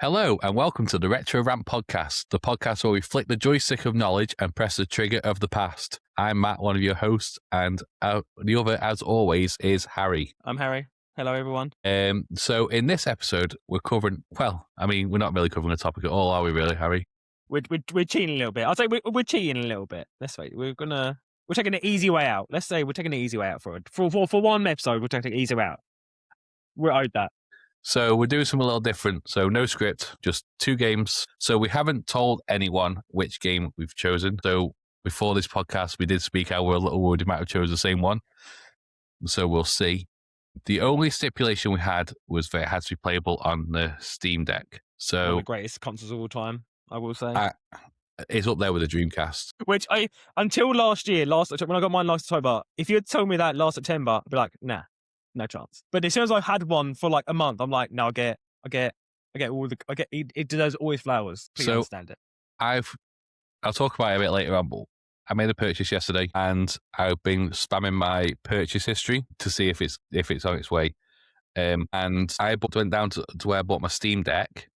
Hello and welcome to the Retro Rant Podcast, the podcast where we flick the joystick of knowledge and press the trigger of the past. I'm Matt, one of your hosts, and the other, as always, is Harry. I'm Harry. Hello, everyone. So in this episode, we're covering, we're not really covering a topic at all, are we really, Harry? We're cheating a little bit. I'll say we're cheating a little bit. Let's wait. We're taking the easy way out. Let's say we're taking the easy way out for one episode. We're taking the easy way out. We're owed that. So we're doing something a little different. So no script, just two games. So we haven't told anyone which game we've chosen. So before this podcast, we did speak out. We're a little worried we might have chosen the same one. So we'll see. The only stipulation we had was that it had to be playable on the Steam Deck. So one of the greatest consoles of all time, I will say. It's up there with the Dreamcast. Which until last year, when I got mine last October, if you had told me that last September, I'd be like, nah. No chance. But as soon as I've had one for like a month, I'm like, no, it deserves all its flowers. Please understand it. I'll talk about it a bit later on, but I made a purchase yesterday and I've been spamming my purchase history to see if it's on its way. And I went down to where I bought my Steam Deck.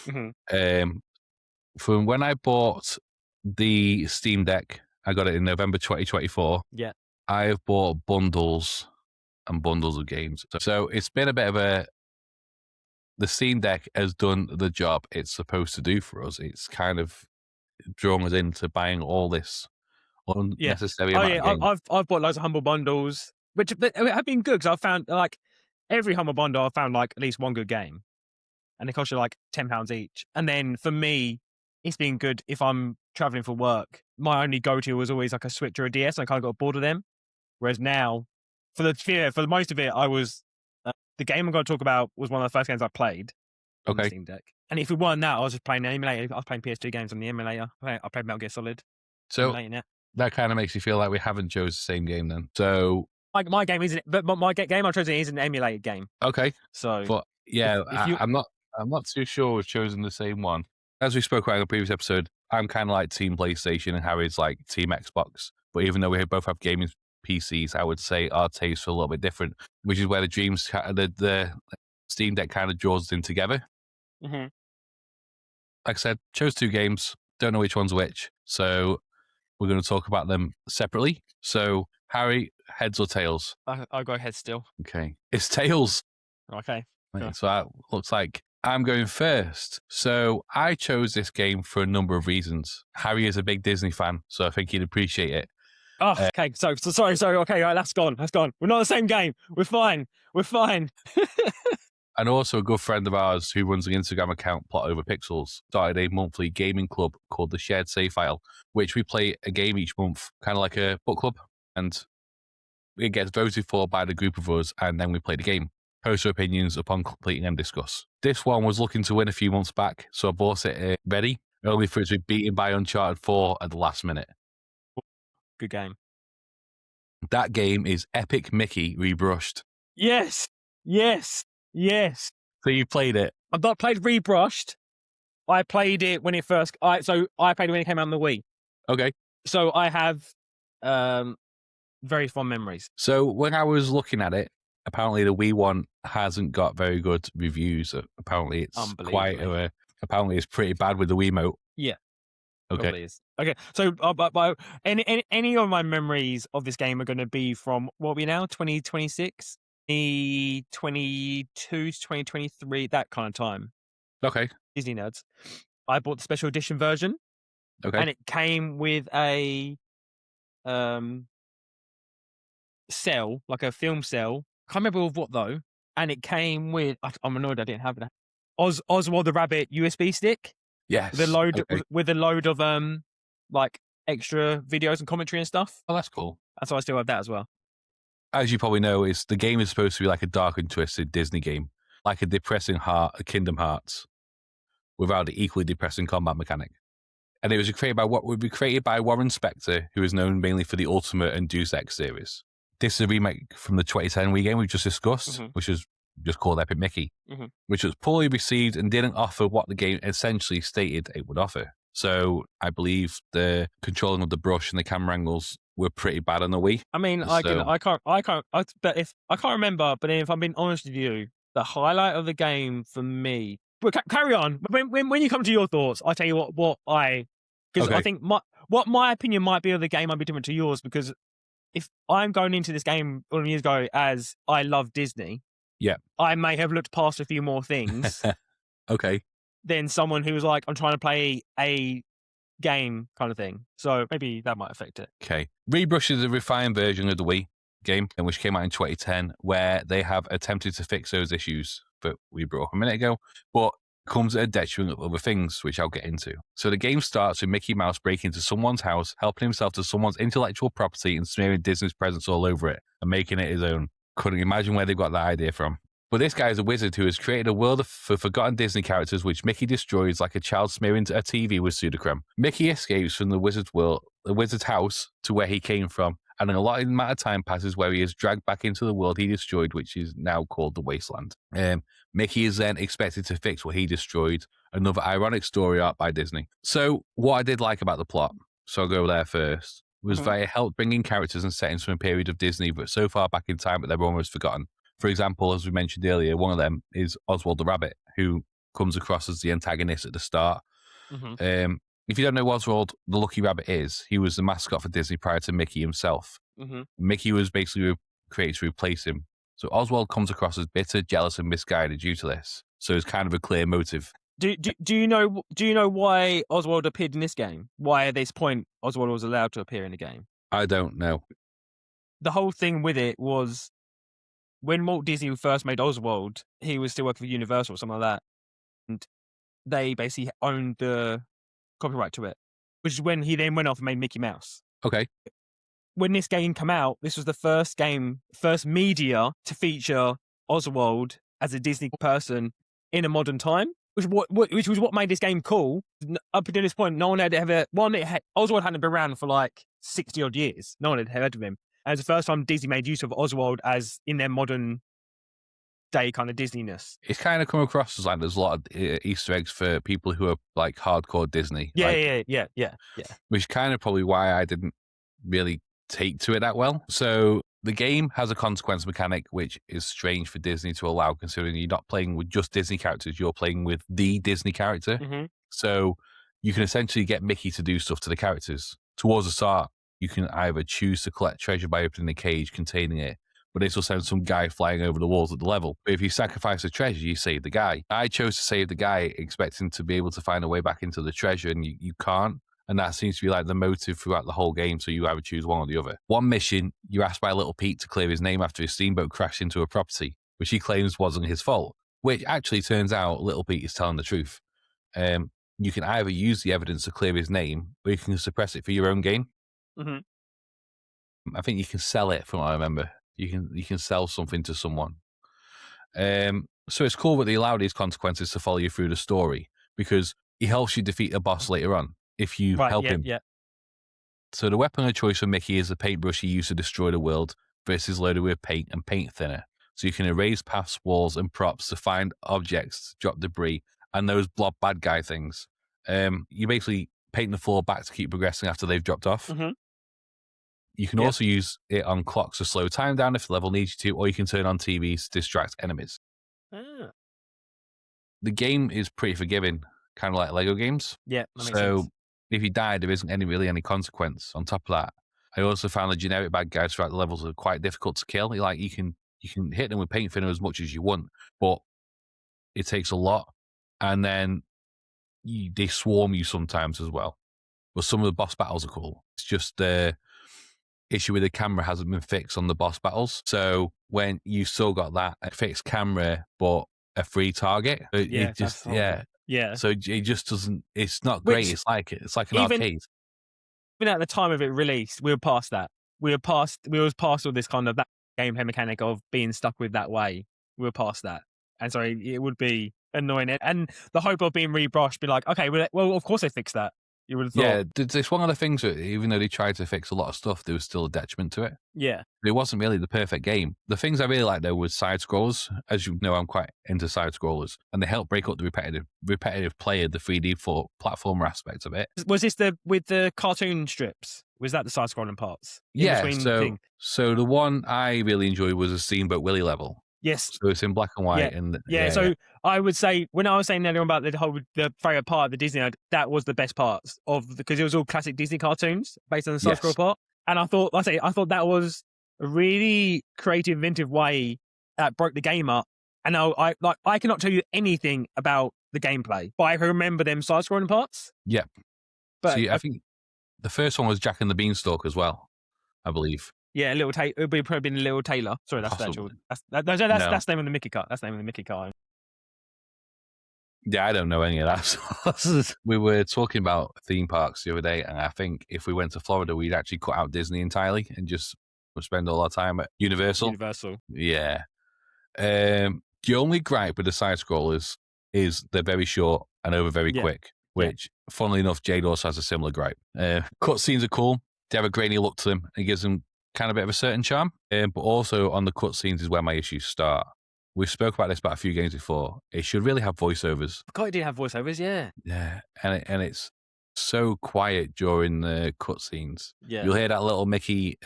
Mm-hmm. From when I bought the Steam Deck, I got it in November 2024. Yeah. I've bought bundles and bundles of games. So it's been a bit of the Steam Deck has done the job it's supposed to do for us. It's kind of drawn us into buying all this unnecessary amount of games. I've bought loads of Humble Bundles, which have been good because I've found like every Humble Bundle I've found like at least one good game. And they cost you like £10 each. And then for me, it's been good if I'm traveling for work. My only go-to was always like a Switch or a DS, and I kind of got bored of them. Whereas now, for the most of it, I was the game I'm going to talk about was one of the first games I played on the Steam Deck. And if it weren't that, I was just playing the emulator. I was playing PS2 games on the emulator. I played Metal Gear Solid. So that kind of makes you feel like we haven't chosen the same game then. So my game isn't, but my game I've chosen is an emulated game. Okay. So, but yeah, I'm not too sure we've chosen the same one. As we spoke about in the previous episode, I'm kind of like Team PlayStation and Harry's like Team Xbox. But even though we both have gaming PCs, I would say our tastes are a little bit different, which is where the Steam Deck kind of draws them together. Mm-hmm. Like I said, chose two games, don't know which one's which, so we're going to talk about them separately. So, Harry, heads or tails? I'll go heads still. Okay. It's tails. Okay. Sure. So that looks like I'm going first. So I chose this game for a number of reasons. Harry is a big Disney fan, so I think he'd appreciate it. Oh, okay. So sorry. Okay, all right, that's gone. We're not the same game. We're fine. And also a good friend of ours who runs an Instagram account, Plot Over Pixels, started a monthly gaming club called the Shared Save File, which we play a game each month, kind of like a book club. And it gets voted for by the group of us, and then we play the game. Post our opinions upon completing and discuss. This one was looking to win a few months back, so I bought it ready, only for it to be beaten by Uncharted 4 at the last minute. Good game. That game is Epic Mickey Rebrushed. Yes. So you played it? I've not played Rebrushed. I played it when it first. I played it when it came out on the Wii. Okay. So I have very fond memories. So when I was looking at it, apparently the Wii one hasn't got very good reviews. Apparently it's apparently it's pretty bad with the Wiimote. Yeah. Okay. Is. Okay. So, but any of my memories of this game are going to be from what are we now? 2026, 2022, 2023, that kind of time. Okay. Disney nerds. I bought the special edition version. Okay. And it came with a cell, like a film cell. Can't remember with what though. And it came with. I'm annoyed I didn't have that. Oswald the Rabbit USB stick. Yes. With a load of like extra videos and commentary and stuff. Oh, that's cool. And so I still have that as well. As you probably know, the game is supposed to be like a dark and twisted Disney game, like a depressing Kingdom Hearts, without the equally depressing combat mechanic. And it was created by Warren Spector, who is known mainly for the Ultimate and Deus Ex series. This is a remake from the 2010 Wii game we just discussed, which is just called Epic Mickey, which was poorly received and didn't offer what the game essentially stated it would offer. So I believe the controlling of the brush and the camera angles were pretty bad on the Wii. I mean, I can't remember, but if I'm being honest with you, the highlight of the game for me, carry on. When you come to your thoughts, I'll tell you what because Okay. I think my opinion might be of the game might be different to yours, because if I'm going into this game all years ago as I love Disney, Yeah. I may have looked past a few more things Okay. than someone who's like, I'm trying to play a game kind of thing. So maybe that might affect it. Okay. Rebrush is a refined version of the Wii game, which came out in 2010, where they have attempted to fix those issues that we brought up a minute ago, but comes at a detriment of other things, which I'll get into. So the game starts with Mickey Mouse breaking into someone's house, helping himself to someone's intellectual property and smearing Disney's presence all over it and making it his own. Couldn't imagine where they got that idea from. But this guy is a wizard who has created a world for forgotten Disney characters, which Mickey destroys like a child smearing a TV with Sudocrem. Mickey escapes from the wizard's house to where he came from, and an allotted amount of time passes where he is dragged back into the world he destroyed, which is now called the Wasteland. Mickey is then expected to fix what he destroyed, another ironic story arc by Disney. So what I did like about the plot, so I'll go there first, was that it helped bring in characters and settings from a period of Disney but so far back in time that they're almost forgotten. For example, as we mentioned earlier, one of them is Oswald the Rabbit, who comes across as the antagonist at the start. If you don't know Oswald the Lucky Rabbit is, he was the mascot for Disney prior to Mickey himself. Mickey was basically created to replace him. So Oswald comes across as bitter, jealous, and misguided due to this. So it's kind of a clear motive. Do you know why Oswald appeared in this game? Why at this point Oswald was allowed to appear in the game? I don't know. The whole thing with it was when Walt Disney first made Oswald, he was still working for Universal or something like that, and they basically owned the copyright to it, which is when he then went off and made Mickey Mouse. Okay. When this game came out, this was the first media to feature Oswald as a Disney person in a modern time, which was what made this game cool. Up until this point, no one had ever... Oswald hadn't been around for like 60 odd years. No one had heard of him. And it was the first time Disney made use of Oswald as in their modern day kind of Disney-ness. It's kind of come across as like there's a lot of Easter eggs for people who are like hardcore Disney. Yeah. Which is kind of probably why I didn't really take to it that well. So the game has a consequence mechanic, which is strange for Disney to allow, considering you're not playing with just Disney characters, you're playing with the Disney character. So you can essentially get Mickey to do stuff to the characters. Towards the start, you can either choose to collect treasure by opening the cage containing it, but this will send some guy flying over the walls at the level. But if you sacrifice the treasure, you save the guy. I chose to save the guy, expecting to be able to find a way back into the treasure, and you can't. And that seems to be like the motive throughout the whole game, so you either choose one or the other. One mission, you're asked by Little Pete to clear his name after his steamboat crashed into a property, which he claims wasn't his fault, which actually turns out Little Pete is telling the truth. You can either use the evidence to clear his name, or you can suppress it for your own gain. I think you can sell it, from what I remember. You can sell something to someone. So it's cool that they allow these consequences to follow you through the story, because he helps you defeat a boss later on if you help him. So the weapon of choice for Mickey is the paintbrush he used to destroy the world, versus loaded with paint and paint thinner. So you can erase paths, walls, and props to find objects, drop debris, and those blob bad guy things. You basically paint the floor back to keep progressing after they've dropped off. You can also use it on clocks to slow time down if the level needs you to, or you can turn on TVs to distract enemies. The game is pretty forgiving, kind of like Lego games. Yeah, that makes so sense. if you die, there isn't really any consequence. On top of that, I also found the generic bad guys throughout the levels are quite difficult to kill. Like you can hit them with paint thinner as much as you want, but it takes a lot, and then they swarm you sometimes as well. But some of the boss battles are cool. It's just the issue with the camera hasn't been fixed on the boss battles. So when you've still got that a fixed camera but a free target, So it just doesn't. It's not great. It's like an arcade. Even at the time of it released, we were past that. We were past all this kind of that gameplay mechanic of being stuck with that way. We were past that, and so it would be annoying. And the hope of being rebrushed, be like, okay, well, of course they fixed that. You would have thought. Yeah, it's one of the things that even though they tried to fix a lot of stuff, there was still a detriment to it. Yeah. It wasn't really the perfect game. The things I really liked, though, was side-scrollers. As you know, I'm quite into side-scrollers, and they help break up the repetitive play of the 3D platformer aspect of it. Was this with the cartoon strips? Was that the side-scrolling parts? So the one I really enjoyed was a Steamboat Willie level. Yes. So it's in black and white. Yeah. So I would say, when I was saying earlier about the favorite part of the Disney, that was the best parts because it was all classic Disney cartoons based on the side scroll part. And I thought that was a really creative, inventive way that broke the game up. And I cannot tell you anything about the gameplay, but I remember them side scrolling parts. Yeah. But I think the first one was Jack and the Beanstalk as well, I believe. Yeah, it would probably been Little Taylor. Sorry, that's the actual. That's the name of the Mickey car. That's the name of the Mickey car. Yeah, I don't know any of that. We were talking about theme parks the other day, and I think if we went to Florida, we'd actually cut out Disney entirely and just spend all our time at Universal. Yeah. The only gripe with the side scrollers is they're very short and over very quick, which, funnily enough, Jade also has a similar gripe. Cutscenes are cool. They have a grainy look to them. It gives them kind of a bit of a certain charm. But also on the cutscenes is where my issues start. We've spoke about this about a few games before. It should really have voiceovers. I forgot it did have voiceovers, yeah. Yeah, and it's so quiet during the cutscenes. Yeah. You'll hear that little Mickey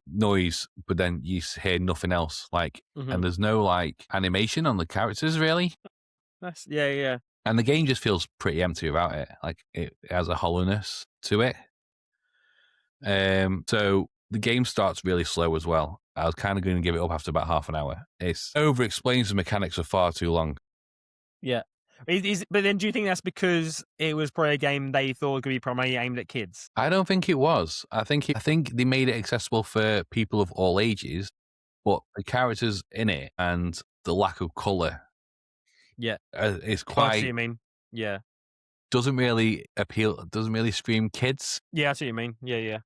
noise, but then you hear nothing else. And there's no animation on the characters really. Yeah. And the game just feels pretty empty without it. It has a hollowness to it. So the game starts really slow as well. I was kind of going to give it up after about half an hour. It over-explains the mechanics for far too long. Yeah. But then do you think that's because it was probably a game they thought could be primarily aimed at kids? I don't think it was. I think they made it accessible for people of all ages, but the characters in it and the lack of colour is quite... I see what you mean. Yeah. Doesn't really appeal, doesn't really scream kids. Yeah, I see what you mean. Yeah.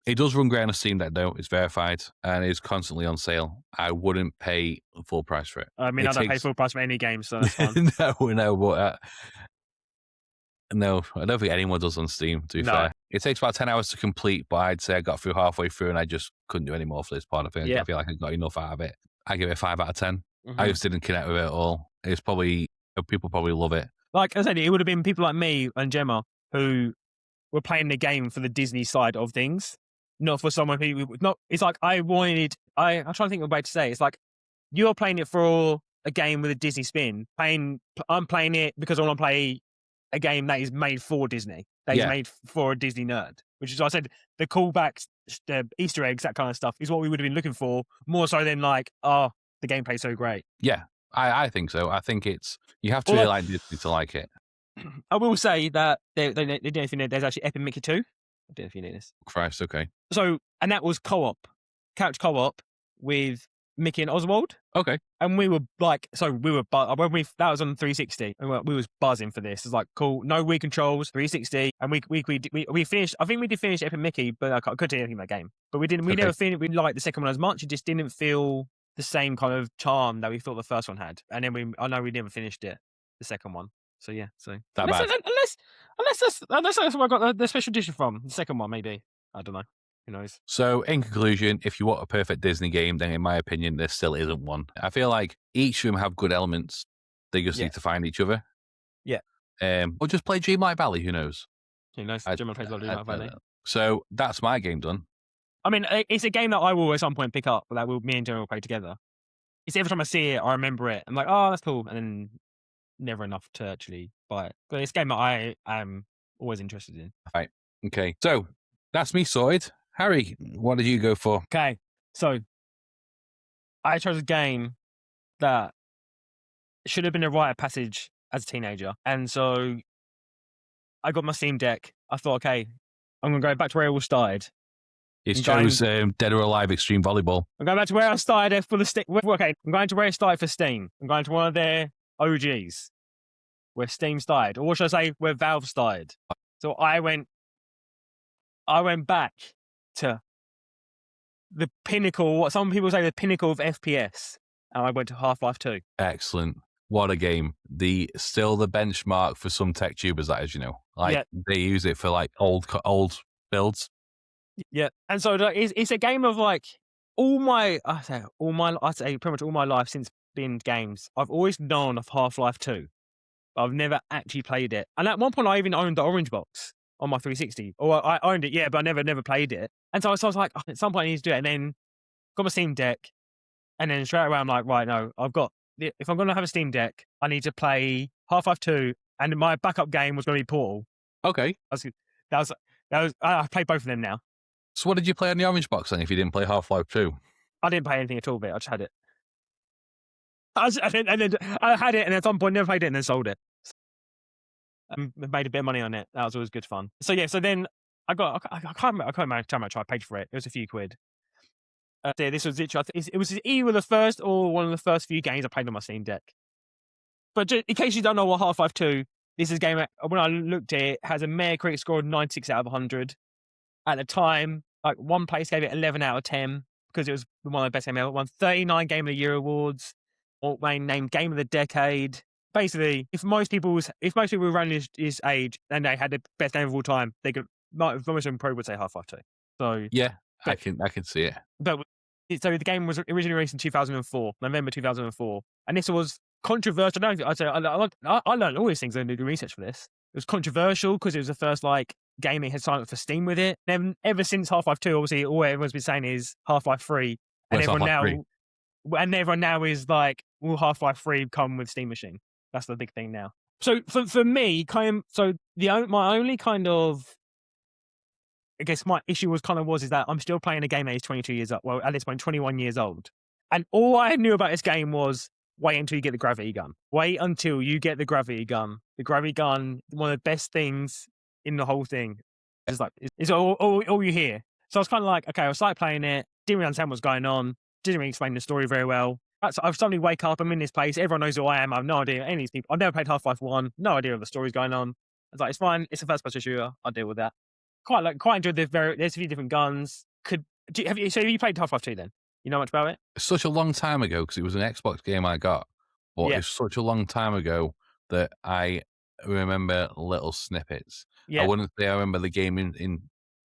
It does run great on Steam Deck, though. It's verified and is constantly on sale. I wouldn't pay full price for it. I mean, I don't pay full price for any game, so that's fine. No, but no, I don't think anyone does on Steam, to be fair. It takes about 10 hours to complete, but I'd say I got through halfway through and I just couldn't do any more for this part of it. I feel like I got enough out of it. I give it a 5 out of 10. I just didn't connect with it at all. It's probably... People probably love it. Like I said, it would have been people like me and Gemma who were playing the game for the Disney side of things, not for someone who not. It's like I'm trying to think of a way to say it. It's like you're playing it for a game with a Disney spin. I'm playing it because I want to play a game that is made for Disney. That is made for a Disney nerd. Which is why I said the callbacks, the Easter eggs, that kind of stuff is what we would have been looking for more so than the gameplay's so great. Yeah. I think so. I think you have to really like Disney to like it. I will say that there's actually Epic Mickey 2. I don't know if you know this. Christ, okay. So, and that was couch co-op with Mickey and Oswald. Okay. And we were that was on 360, and we was buzzing for this. It's like, cool, no Wii controls, 360, and we finished. I think we did finish Epic Mickey, but I couldn't do anything in that game. But we didn't. We never finished. We liked the second one as much. It just didn't feel the same kind of charm that we thought the first one had. And then I know we never finished it, the second one. So yeah, unless that's where I got the special edition from, the second one maybe. I don't know. Who knows? So in conclusion, if you want a perfect Disney game, then in my opinion, there still isn't one. I feel like each of them have good elements. They just need to find each other. Yeah. Or just play Dreamlight Valley. Who knows? Dreamlight Valley. So that's my game done. I mean, it's a game that I will at some point pick up, that me and Jen will play together. It's every time I see it, I remember it. I'm like, oh, that's cool. And then never enough to actually buy it. But it's a game that I am always interested in. Right. Okay. So that's me sorted. Harry, what did you go for? Okay. So I chose a game that should have been a rite of passage as a teenager. And so I got my Steam Deck. I thought, okay, I'm going to go back to where it all started. It's chose Dead or Alive Extreme Volleyball. I'm going back to where I started for the Steam. Okay, I'm going to where it started for Steam. I'm going to one of their OGs, where Steam started, or what should I say, where Valve started. So I went back to the pinnacle. What some people say, the pinnacle of FPS, and I went to Half-Life 2. Excellent. What a game. Still the benchmark for some tech tubers, that is, they use it for old builds. Yeah, and so it's a game of I'd say pretty much all my life since being games, I've always known of Half-Life 2, but I've never actually played it. And at one point, I even owned the orange box on my 360. Or I owned it, but I never played it. And so I was like, at some point I need to do it. And then got my Steam Deck, And then straight away, I'm like, right, no, if I'm going to have a Steam Deck, I need to play Half-Life 2, and my backup game was going to be Portal. Okay. I played both of them now. So what did you play on the Orange Box then if you didn't play Half-Life 2? I didn't play anything at all with it. I just had it. I had it, and at some point, never played it, and then sold it. Made a bit of money on it. That was always good fun. So yeah, so then I can't remember how much I paid for it. It was a few quid. This was literally, it was either the first or one of the first few games I played on my Steam Deck. But just, in case you don't know what Half-Life 2, this is a game, when I looked at it, has a Metacritic score of 96 out of 100. At the time, like one place gave it 11 out of 10 because it was one of the best games ever. It won 39 Game of the Year awards, or named Game of the Decade. Basically, if most people were around his age and they had the best game of all time, they could, most of them probably would say Half-Life 2. So yeah, I can see it. But so the game was originally released in 2004, November 2004, and this was controversial. I learned all these things and do research for this. It was controversial because it was the first game that had signed up for Steam with it. And ever since Half-Life 2, obviously, all everyone's been saying is Half-Life 3, and everyone now is like, will Half-Life 3 come with Steam Machine? That's the big thing now. So for me, my only kind of, I guess my issue was that I'm still playing a game that is 22 years old. Well, at this point, 21 years old. And all I knew about this game was wait until you get the gravity gun. Wait until you get the gravity gun. The gravity gun, one of the best things in the whole thing. It's all you hear. So I was kind of like, okay, I started playing it, didn't really understand what's going on, didn't really explain the story very well. So I suddenly wake up, I'm in this place, everyone knows who I am, I have no idea any of these people. I've never played Half-Life 1, no idea what the story's going on. I was like, it's fine, it's a first-person shooter, I'll deal with that. Quite enjoyed there's a few different guns. Have you played Half-Life 2 then? You know much about it? It's such a long time ago because it was an Xbox game I got, but it's such a long time ago that I remember little snippets. I wouldn't say I remember the game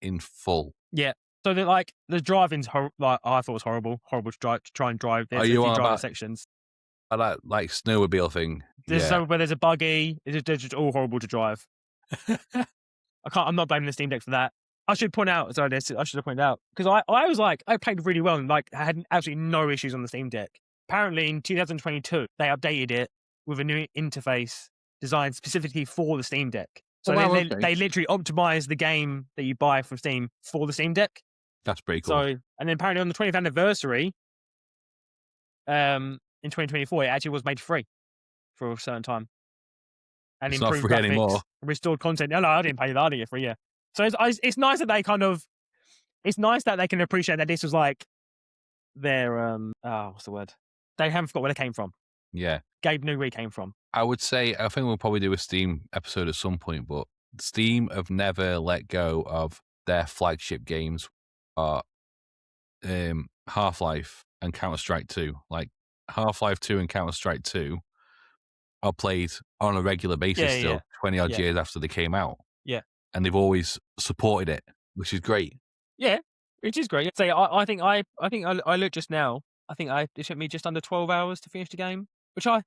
in full. Yeah. So the driving's I thought was horrible to try and drive. There's a few driving sections. I like snowmobile thing. There's where there's a buggy. It's just all horrible to drive. I'm not blaming the Steam Deck for that. I should point out, I should have pointed out, because I played really well and I had absolutely no issues on the Steam Deck. Apparently in 2022, they updated it with a new interface designed specifically for the Steam Deck. So they literally optimized the game that you buy from Steam for the Steam Deck. That's pretty cool. So, and then apparently on the 20th anniversary, in 2024, it actually was made free for a certain time. And it's improved not free graphics, anymore. Restored content. No, I didn't pay that. I didn't get free. Yeah. So it's nice that they can appreciate that this was like their what's the word? They haven't forgot where they came from. Yeah. Gabe knew where he came from. I would say, I think we'll probably do a Steam episode at some point, but Steam have never let go of their flagship games, Half-Life and Counter-Strike 2. Like Half-Life 2 and Counter-Strike 2 are played on a regular basis 20 odd years after they came out. Yeah. And they've always supported it, which is great. Yeah, which is great. So I think I looked just now. I think it took me just under 12 hours to finish the game, which I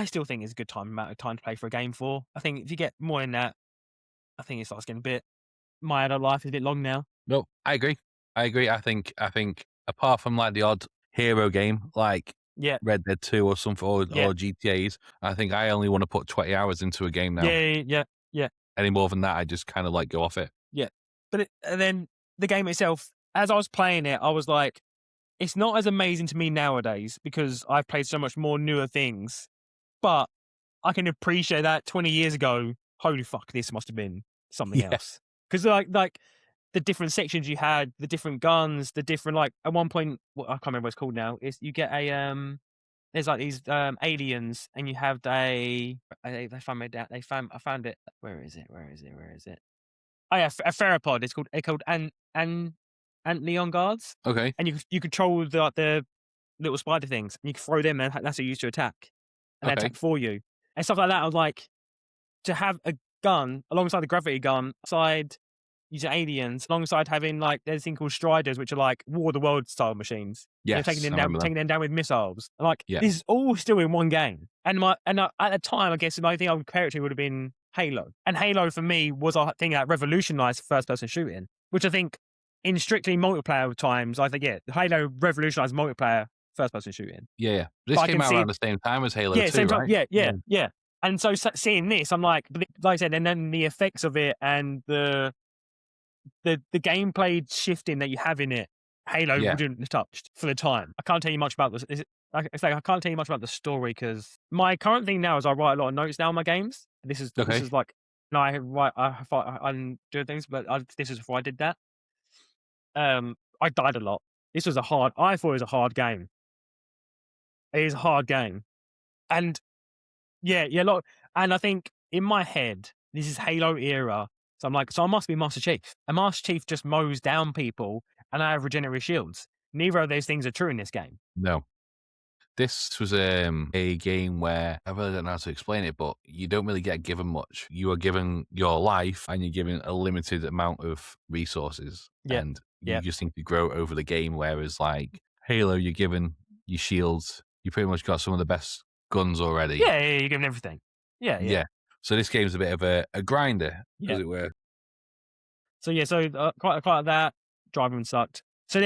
still think is a good amount of time to play for a game for. I think if you get more than that, I think it starts getting a bit. My adult life is a bit long now. No, I agree. I think apart from like the odd hero game, like Red Dead 2 or something, or GTAs, I think I only want to put 20 hours into a game now. Yeah. Any more than that, I just kind of like go off it. Yeah. And then the game itself, as I was playing it, I was like, it's not as amazing to me nowadays because I've played so much more newer things. But I can appreciate that 20 years ago, holy fuck, this must have been something else. Because like the different sections you had, the different guns, the different, like at one point, I can't remember what it's called now, is you get there's like these aliens, and you have I found it. Where is it? Oh yeah, a theropod. It's called Neon Guards. Okay. And you control the little spider things, and you can throw them, and that's what you use to attack, and they attack for you and stuff like that. I was like, to have a gun alongside the gravity gun, alongside using aliens, alongside having like there's a thing called Striders, which are like War of the World style machines. Yes, taking them down with missiles. And like Yeah. this is all still in one game. And at the time, I guess the only thing I would compare it to would have been Halo. And Halo for me was a thing that revolutionized first-person shooting, which I think in strictly multiplayer times, I think Halo revolutionized multiplayer first-person shooting. Yeah. This But I came can out see, around the same time as Halo yeah, 2, same time, right? yeah. And so seeing this, I'm like I said, and then the effects of it and the gameplay shifting that you have in it, Halo Yeah. wouldn't have touched for the time. I can't tell you much about this. It's like I can't tell you much about the story because my current thing now is I write a lot of notes down on my games. This is Okay. like no, I write I do things, but this is before I did that. I died a lot. This was I thought it was a hard game. It is a hard game, and yeah, look, and I think in my head, this is Halo era. So I'm like, so I must be Master Chief. And Master Chief just mows down people and I have regenerative shields. Neither of those things are true in this game. No. This was a game where I really don't know how to explain it, but you don't really get given much. You are given your life and you're given a limited amount of resources. Yeah. And you just need to grow over the game. Whereas like Halo, you're given your shields. You pretty much got some of the best guns already. Yeah, you're given everything. Yeah. So this game's a bit of a grinder, as it were. So quite like that. Driving sucked. So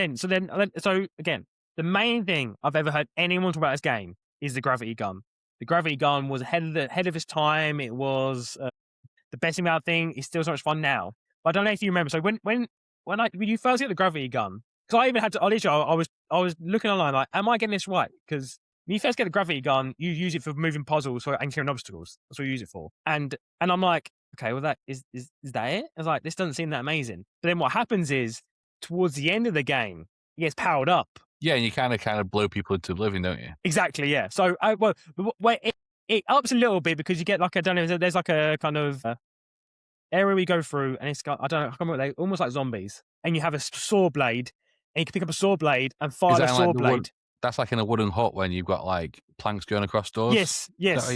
again, the main thing I've ever heard anyone talk about this game is the gravity gun. The gravity gun was ahead of its time. It was the best thing about the thing. It's still so much fun now. But I don't know if you remember. So when you first get the gravity gun, because I even had to. I was looking online like, am I getting this right? Because when you first get the gravity gun, you use it for moving puzzles and clearing obstacles. That's what you use it for. And I'm like, okay, well that is that it? I was like, this doesn't seem that amazing. But then what happens is towards the end of the game, it gets powered up. Yeah, and you kind of blow people into oblivion, don't you? Exactly, yeah. So it ups a little bit because you get like, I don't know, there's like a kind of area we go through, and it's got, I don't know, I can't remember, almost like zombies. And you have a saw blade, and you can pick up a saw blade and fire the saw blade. That's like in a wooden hut when you've got like planks going across doors. Yes.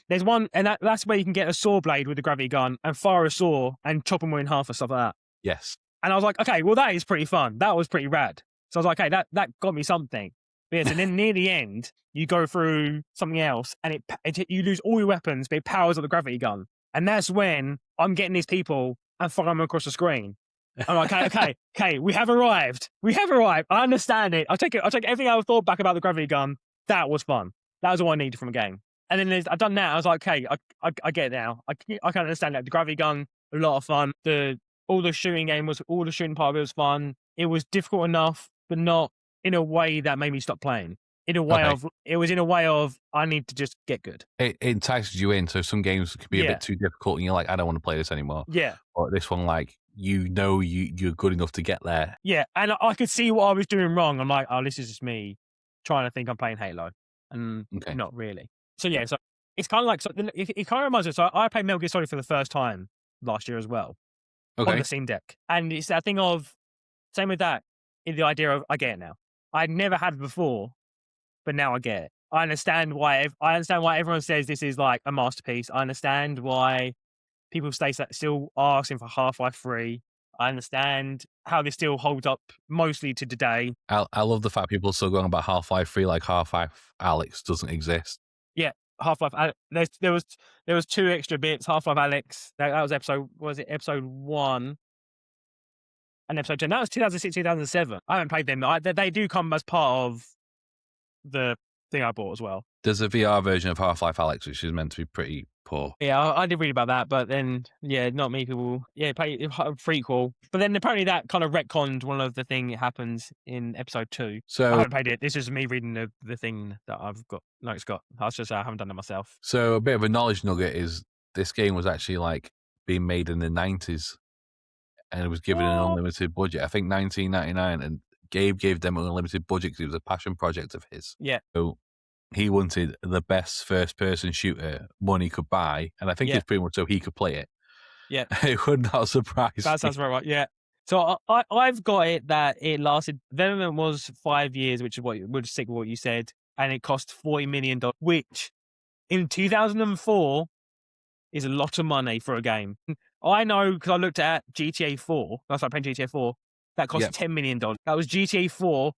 There's one, and that's where you can get a saw blade with the gravity gun and fire a saw and chop them in half and stuff like that. Yes. And I was like, okay, well that is pretty fun. That was pretty rad. So I was like, okay, that got me something. But yes, and then near the end, you go through something else, and you lose all your weapons, but it powers up the gravity gun. And that's when I'm getting these people and firing them across the screen. I'm like, okay, we have arrived. I understand it. I take everything I thought back about the gravity gun. That was fun. That was all I needed from a game. And then I've done that. I was like, okay, I get it now. I can understand that. The gravity gun, a lot of fun. All the shooting part of it was fun. It was difficult enough, but not in a way that made me stop playing. It was in a way of, I need to just get good. It entices you in. So some games could be a bit too difficult and you're like, I don't want to play this anymore. Yeah. Or this one, like, you're good enough to get there. Yeah. And I could see what I was doing wrong. I'm like, oh, this is just me trying to think I'm playing Halo. And not really. So yeah, so it's kind of like, it kind of reminds me, so I played Metal Gear Solid for the first time last year as well. Okay. On the Steam Deck. And it's that thing of, same with that, in the idea of, I get it now. I'd never had it before, but now I get it. I understand why everyone says this is like a masterpiece. I understand why people still are asking for Half-Life 3. I understand how this still holds up mostly to today. I love the fact people are still going about Half-Life 3 like Half-Life Alyx doesn't exist. Yeah, Half-Life Alyx. There was 2 extra bits. Half-Life Alyx. That was episode 1 and episode 2. That was 2006, 2007. I haven't played them. They do come as part of the thing I bought as well. There's a VR version of Half-Life Alyx, which is meant to be pretty poor. Yeah, I did read about that, but then, not many people, play a prequel. But then apparently that kind of retconned one of the thing that happens in episode 2. So I haven't played it. This is me reading the thing that I've got. No, it's got. I haven't done it myself. So a bit of a knowledge nugget is this game was actually like being made in the 90s and it was given an unlimited budget. I think 1999, and Gabe gave them an unlimited budget because it was a passion project of his. Yeah. So he wanted the best first-person shooter money could buy, and I think it's pretty much so he could play it. Yeah. It would not surprise me. That sounds very right, yeah. So I've got it that it lasted, development was 5 years, which is what would stick with what you said, and it cost $40 million, which in 2004 is a lot of money for a game. I know because I looked at GTA 4, I started playing GTA 4, that cost $10 million. That was GTA 4.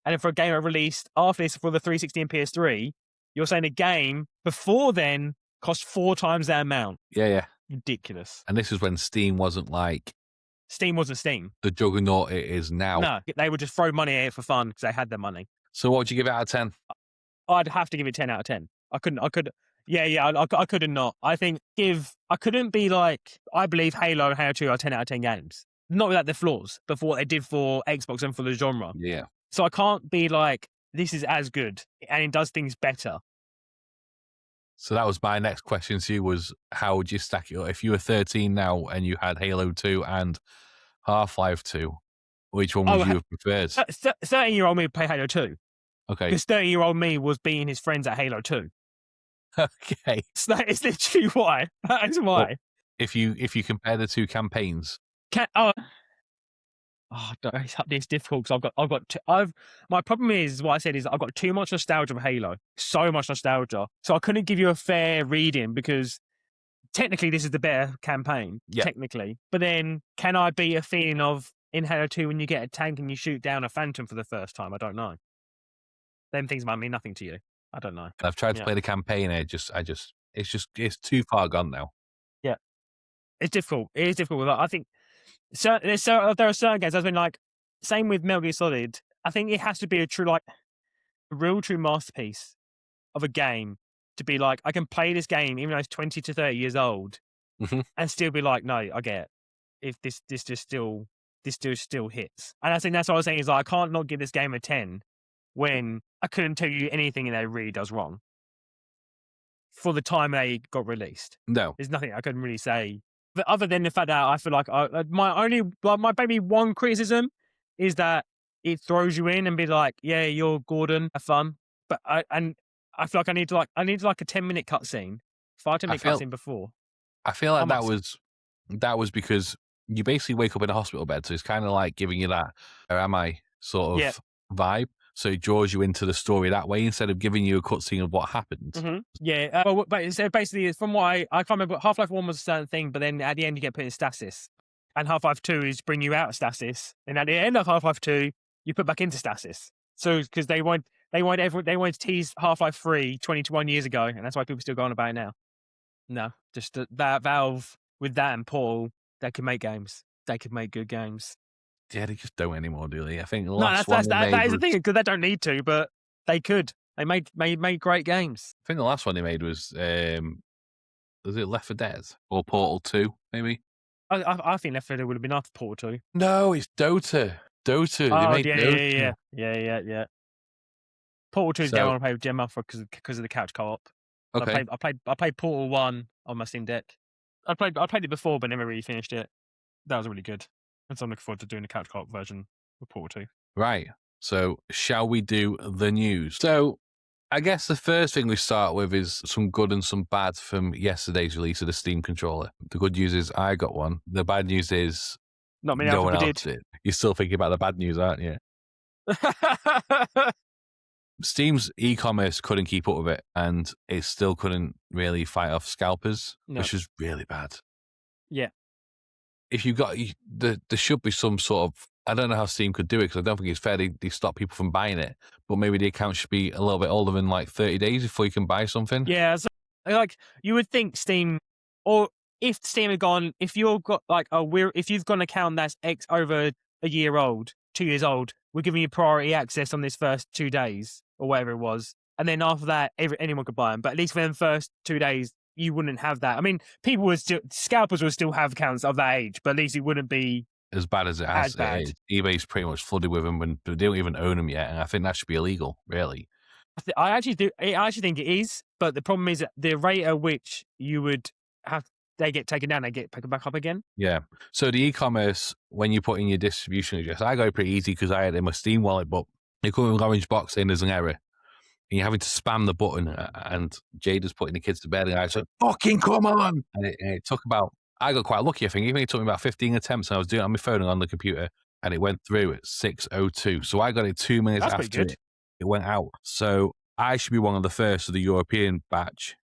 And then for a game that released after this for the 360 and PS3, you're saying a game before then cost 4 times that amount. Yeah. Ridiculous. And this is when Steam wasn't like... Steam wasn't Steam. The juggernaut it is now. No, they would just throw money at it for fun because they had their money. So what would you give it out of 10? I'd have to give it 10 out of 10. I couldn't not. I couldn't be like, I believe Halo and Halo 2 are 10 out of 10 games. Not without their flaws, but for what they did for Xbox and for the genre. Yeah. So I can't be like, this is as good and it does things better. So that was my next question to you was, how would you stack it up? If you were 13 now and you had Halo 2 and Half-Life 2, which one would you have preferred? 13-year-old me would play Halo 2. Okay. Because 30-year-old me was beating his friends at Halo 2. Okay. So that is literally why. That is why. Well, if you compare the two campaigns, it's difficult because my problem is what I said is I've got too much nostalgia for Halo, so much nostalgia. So I couldn't give you a fair reading because technically this is the better campaign, technically. But then can I beat a feeling of in Halo 2 when you get a tank and you shoot down a phantom for the first time? I don't know. Them things might mean nothing to you. I don't know. I've tried to play the campaign. It's too far gone now. Yeah, it's difficult. It is difficult. I think there are certain games I've been like, same with Metal Gear Solid. I think it has to be a real true masterpiece of a game to be like, I can play this game even though it's 20 to 30 years old and still be like, no, I get it. If this still hits. And I think that's what I was saying is like, I can't not give this game a 10 when I couldn't tell you anything that it really does wrong for the time they got released. No. There's nothing I couldn't really say. But other than the fact that I feel like my maybe one criticism is that it throws you in and be like, yeah, you're Gordon, have fun. But I feel like I need like a 10-minute cutscene, 5-10-minute cutscene before. I feel like that was because you basically wake up in a hospital bed, so it's kind of like giving you that "where am I" sort of vibe. So it draws you into the story that way instead of giving you a cutscene of what happened. Mm-hmm. Yeah, but so basically, from what I can't remember, Half-Life 1 was a certain thing, but then at the end you get put in stasis, and Half-Life 2 is bring you out of stasis, and at the end of Half-Life 2 you put back into stasis. So because they wanted to tease Half-Life 3 21 years ago, and that's why people still go on about it now. No, just that Valve with that and Portal, they could make games. They could make good games. Yeah, they just don't anymore, do they? I think the last one that is the thing, because they don't need to, but they could. They made great games. I think the last one they made was it Left 4 Dead or Portal 2, maybe? I think Left 4 Dead would have been after Portal 2. No, it's Dota. Dota. Oh, they made Dota. Yeah. Portal 2 is the game I want to play with Gemma because of the couch co-op. Okay. I played Portal 1 on my Steam Deck. I played it before, but never really finished it. That was really good. And so I'm looking forward to doing the couch co-op version of Portal 2. Right. So shall we do the news? So I guess the first thing we start with is some good and some bad from yesterday's release of the Steam controller. The good news is I got one. The bad news is not many no one else else did. You're still thinking about the bad news, aren't you? Steam's e-commerce couldn't keep up with it, and it still couldn't really fight off scalpers, which is really bad. Yeah. If you got there should be some sort of, I don't know how Steam could do it because I don't think it's fair they stop people from buying it, but maybe the account should be a little bit older than like 30 days before you can buy something. Yeah, so, like you would think Steam, or if Steam had gone, if you've got like if you've got an account that's over a year old, 2 years old, we're giving you priority access on this first 2 days or whatever it was, and then after that anyone could buy them. But at least for the first 2 days, you wouldn't have that. I mean, scalpers would still have accounts of that age, but at least it wouldn't be as bad as it has. eBay's pretty much flooded with them, and they don't even own them yet, and I think that should be illegal, really. I actually think it is, but the problem is that the rate at which you would have they get taken down, they get picked back up again. Yeah. So the e-commerce, when you put in your distribution address, I got it pretty easy because I had it in my Steam wallet, but you come with an orange box saying there's an error, and you're having to spam the button, and Jada's putting the kids to bed, and I said, fucking come on! And it took about, I got quite lucky, I think. Even it took me about 15 attempts, and I was doing it on my phone and on the computer, and it went through at 6:02. So I got it 2 minutes after it went out. So I should be one of the first of the European batch.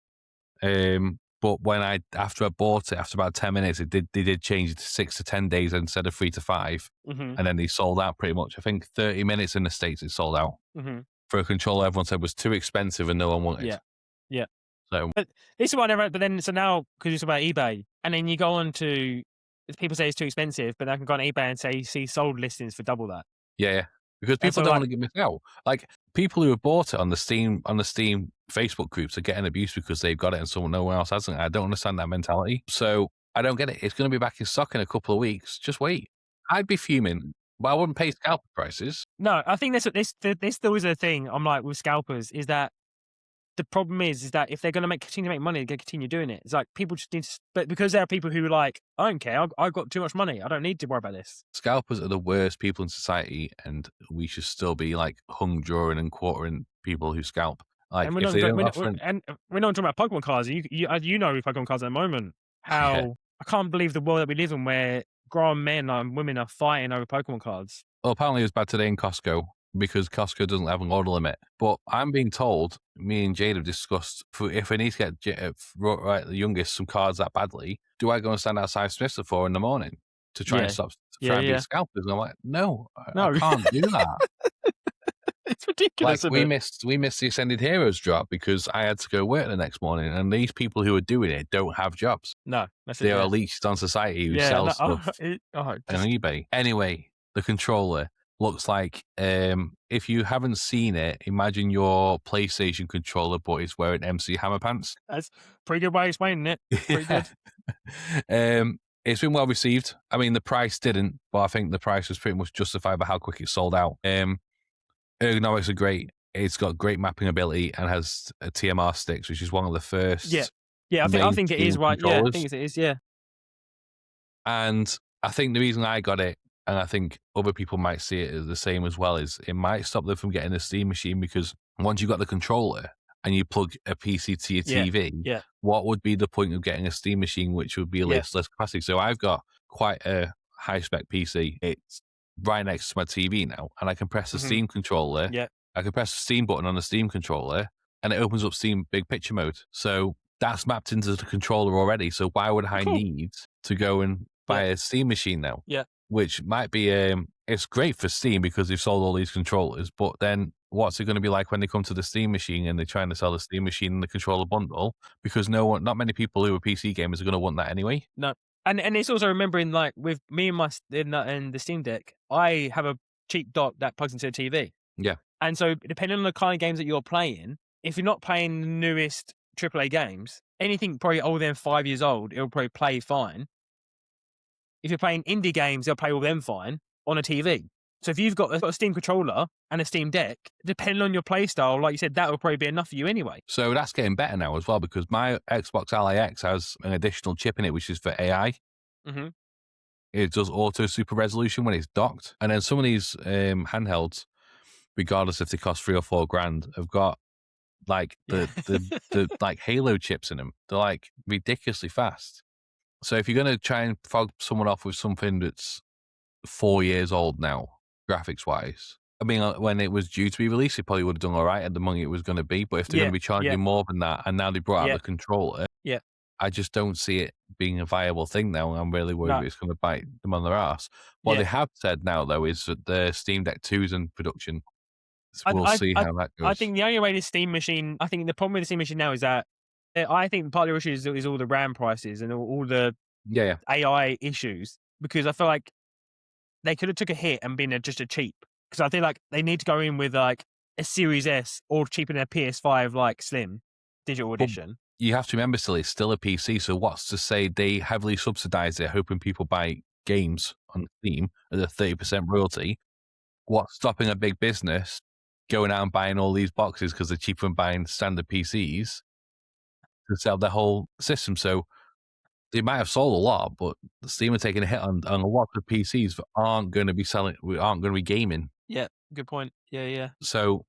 But when after I bought it, after about 10 minutes, they did change it to 6 to 10 days instead of 3 to 5. Mm-hmm. And then they sold out pretty much. I think 30 minutes in the States it sold out. Mm-hmm. For a controller everyone said was too expensive and no one wanted. Yeah. So but this is what I never. But then so now because it's about eBay, and then you go on to people say it's too expensive, but I can go on eBay and see sold listings for double that. Yeah. because And people so, don't like, want to get missed out. Like people who have bought it on the Steam Facebook groups are getting abused because they've got it and no one else hasn't. I don't understand that mentality. So I don't get it. It's going to be back in stock in a couple of weeks. Just wait. I'd be fuming, but I wouldn't pay scalper prices. no, I think this still is a thing. I'm like with scalpers is that the problem is that if they're going to continue to make money, they're going to continue doing it. It's like people just need to, but because there are people who are like, I don't care. I've got too much money. I don't need to worry about this. Scalpers are the worst people in society, and we should still be like hung, drawing, and quartering people who scalp. Like And if they don't offer, we're not talking about Pokemon cards. You know with Pokemon cards at the moment how yeah. I can't believe the world that we live in where grown men and women are fighting over Pokemon cards. Well, apparently it was bad today in Costco because Costco doesn't have an order limit. But I'm being told, me and Jade have discussed, if I need to get the youngest some cards that badly, do I go and stand outside Smith's at 4 in the morning to try and stop trying to beat scalpers? And I'm like, no, I can't do that. It's ridiculous. Like we missed the Ascended Heroes drop because I had to go work the next morning, and these people who are doing it don't have jobs. No, that's they are leached on society who sell stuff on eBay. Anyway, the controller looks like if you haven't seen it, imagine your PlayStation controller, but it's wearing MC Hammer pants. That's pretty good way of explaining it. Pretty good. It's been well received. I mean, the price didn't, but I think the price was pretty much justified by how quick it sold out. Ergonomics are great. It's got great mapping ability and has a TMR sticks, which is one of the first. Yeah. I think it is right. Yeah, I think it is. Yeah. And I think the reason I got it, and I think other people might see it as the same as well, is it might stop them from getting a Steam machine because once you've got the controller and you plug a PC to your TV, what would be the point of getting a Steam machine, which would be less capacity? So I've got quite a high spec PC. It's right next to my TV now, and I can press the Steam controller. Yeah. I can press the Steam button on the Steam controller, and it opens up Steam Big Picture mode. So that's mapped into the controller already. So why would I need to go and buy a Steam machine now? Yeah. Which might be, it's great for Steam because they've sold all these controllers, but then what's it going to be like when they come to the Steam machine and they're trying to sell the Steam machine and the controller bundle? Because not many people who are PC gamers are going to want that anyway. No. And it's also remembering, like, with me and and the Steam Deck, I have a cheap dock that plugs into a TV. Yeah. And so depending on the kind of games that you're playing, if you're not playing the newest AAA games, anything probably older than 5 years old, it'll probably play fine. If you're playing indie games, they'll play all them fine on a TV. So if you've got a Steam controller and a Steam Deck, depending on your play style, like you said, that will probably be enough for you anyway. So that's getting better now as well because my Xbox Ally X has an additional chip in it, which is for AI. Mm-hmm. It does auto super resolution when it's docked. And then some of these handhelds, regardless if they cost $3 or $4, have got like the like Halo chips in them. They're like ridiculously fast. So if you're going to try and fog someone off with something that's 4 years old now, graphics wise, I mean, when it was due to be released, it probably would have done all right at the money it was going to be. But if they're going to be charging more than that, and now they brought out the controller, I just don't see it being a viable thing now. I'm really worried it's going to bite them on their ass. What they have said now, though, is that the Steam Deck 2 is in production. So we'll see how that goes. I think the only way the Steam machine, I think the problem with the Steam machine now is that I think part of the issue is all the RAM prices and all the AI issues, because I feel like they could have took a hit and been just a cheap, because I think like they need to go in with like a Series S or cheaper than a PS5 like Slim digital edition. You have to remember still, it's still a PC, so what's to say they heavily subsidize it, hoping people buy games on Steam at a 30% royalty? What's stopping a big business going out and buying all these boxes because they're cheaper than buying standard PCs to sell their whole system? So they might have sold a lot, but Steam are taking a hit on a lot of PCs that aren't going to be gaming. Yeah, good point. Yeah. So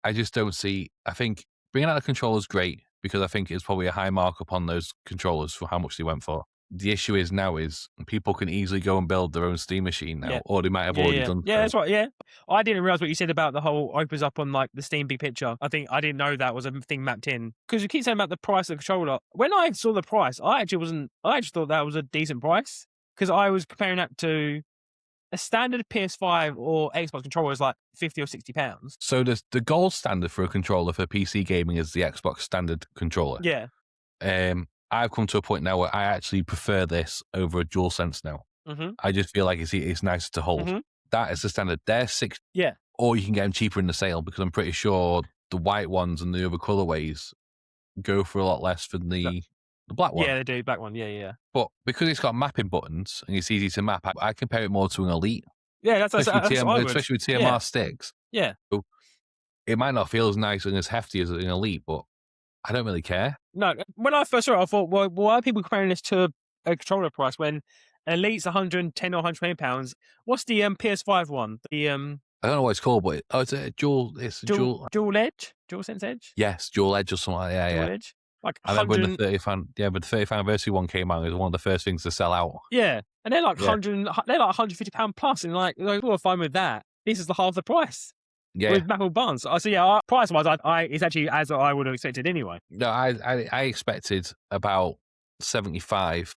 I just don't see. I think bringing out the controller is great because I think it's probably a high markup on those controllers for how much they went for. The issue is now is people can easily go and build their own Steam machine now, or they might have already done. Yeah, that's right. Yeah, I didn't realize what you said about the whole opens up on like the Steam Big Picture. I didn't know that was a thing mapped in, because you keep saying about the price of the controller. When I saw the price, I actually thought that was a decent price, because I was comparing that to a standard PS5 or Xbox controller is like £50 or £60. So the gold standard for a controller for PC gaming is the Xbox standard controller. Yeah. I've come to a point now where I actually prefer this over a DualSense now. Mm-hmm. I just feel like it's nicer to hold. Mm-hmm. That is the standard. They're $60, Yeah. or you can get them cheaper in the sale because I'm pretty sure the white ones and the other colorways go for a lot less than the black one. Yeah, they do. Black one. Yeah. But because it's got mapping buttons and it's easy to map, I compare it more to an Elite. Yeah, that's what I would. Especially with TMR sticks. Yeah. So it might not feel as nice and as hefty as an Elite, but I don't really care. No, when I first saw it, I thought, well, why are people comparing this to a controller price when Elite's 110 or 120 pounds? What's the PS5 one? The I don't know what it's called, but it's a dual. It's a dual. Dual Edge, Dual Sense Edge. Yes, Dual Edge or something like that. Dual Edge. Like I remember when the 30th anniversary one came out. It was one of the first things to sell out. Yeah, and they're like 150 pound plus, and like we're fine with that. This is the half the price. Yeah, with maple buns. So yeah, price wise, it's actually as I would have expected anyway. No, I expected about 75.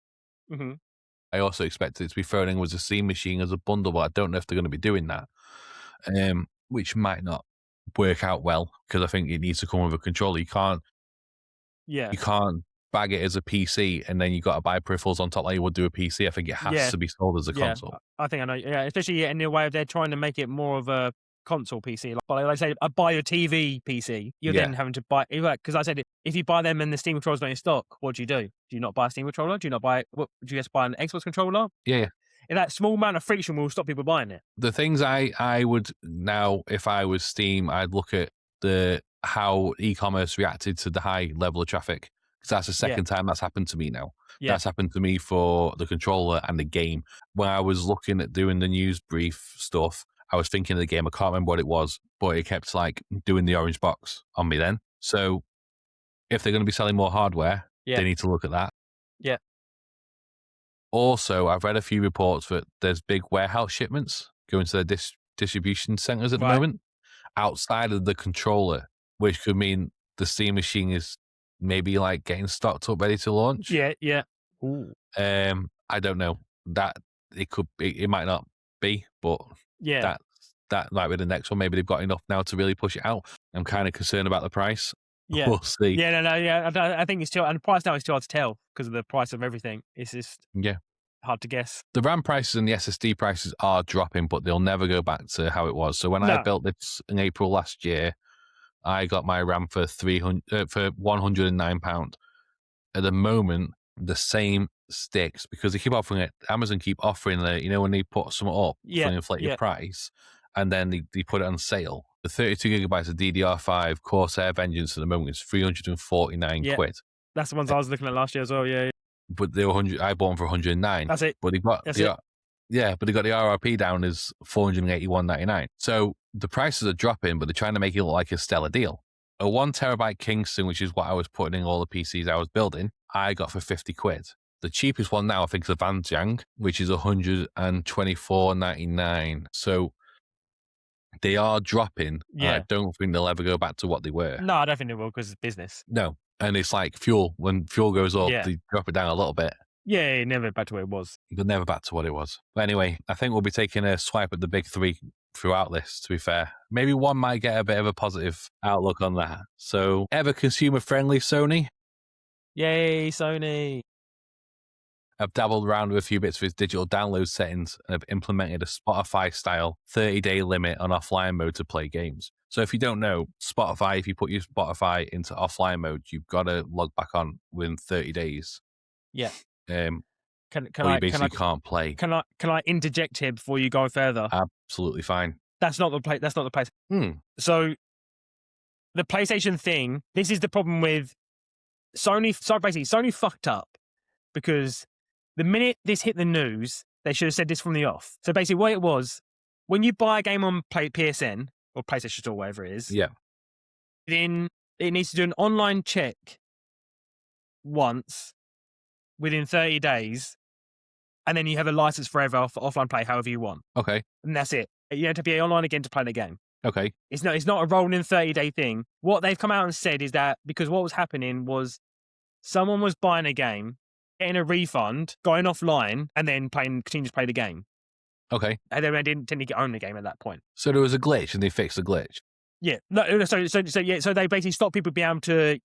Mm-hmm. I also expected it to be thrown in with a Steam machine as a bundle, but I don't know if they're going to be doing that. Which might not work out well because I think it needs to come with a controller. You can't bag it as a PC and then you got to buy peripherals on top like you would do a PC. I think it has to be sold as a console. I think I know. Yeah, especially in the way of they're trying to make it more of a console PC. Like I say, buy a TV PC. You're then having to buy, because I said if you buy them and the Steam controller's not in stock, what do? Do you not buy a Steam controller? Do you not buy? Do you just buy an Xbox controller? Yeah. And that small amount of friction will stop people buying it. The things I would now, if I was Steam, I'd look at how e-commerce reacted to the high level of traffic. Because that's the second time that's happened to me now. Yeah. That's happened to me for the controller and the game. When I was looking at doing the news brief stuff, I was thinking of the game. I can't remember what it was, but it kept like doing the orange box on me then. So if they're going to be selling more hardware, they need to look at that. Yeah. Also, I've read a few reports that there's big warehouse shipments going to their distribution centers at the moment outside of the controller, which could mean the Steam machine is maybe like getting stocked up, ready to launch. Yeah. Ooh. I don't know. That it might not be, but that might be the next one. Maybe they've got enough now to really push it out. I'm kind of concerned about the price. Yeah, we'll see. Yeah. I think it's still, and the price now is too hard to tell because of the price of everything. It's just hard to guess. The RAM prices and the SSD prices are dropping, but they'll never go back to how it was. So when I built this in April last year, I got my RAM for £109. At the moment, the same sticks because they keep offering it. Amazon keep offering when they put something up for an inflated price, and then they put it on sale. The 32 gigabytes of DDR5 Corsair Vengeance at the moment is 349 quid. That's the ones I was looking at last year as well. Yeah. But they were 100. I bought them for 109. That's it. But they got but they got the RRP down as 481.99. So the prices are dropping, but they're trying to make it look like a stellar deal. A 1 terabyte Kingston, which is what I was putting in all the PCs I was building, I got for 50 quid. The cheapest one now, I think, is a Vanjang, which is 124.99. So they are dropping. Yeah. I don't think they'll ever go back to what they were. No, I don't think they will because it's business. No. And it's like fuel. When fuel goes up, they drop it down a little bit. Yeah, never back to where it was. But never back to what it was. But anyway, I think we'll be taking a swipe at the big three throughout this, to be fair. Maybe one might get a bit of a positive outlook on that. So, ever consumer-friendly Sony? Yay, Sony. I've dabbled around with a few bits with digital download settings and have implemented a Spotify-style 30-day limit on offline mode to play games. So if you don't know, Spotify, if you put your Spotify into offline mode, you've got to log back on within 30 days. Yeah. You basically can't play. Can I interject here before you go further? Absolutely fine. That's not the place. So the PlayStation thing, this is the problem with Sony. So basically, Sony fucked up because the minute this hit the news, they should have said this from the off. So basically what it was, when you buy a game on PSN or PlayStation Store, whatever it is, then it needs to do an online check once within 30 days, and then you have a license forever for offline play however you want. Okay. And that's it. You don't have to be online again to play the game. Okay. It's not a rolling 30-day thing. What they've come out and said is that because what was happening was someone was buying a game, getting a refund, going offline, and then continue to play the game. Okay. And then they didn't tend to own the game at that point. So there was a glitch and they fixed the glitch. Yeah. No, so they basically stopped people being able to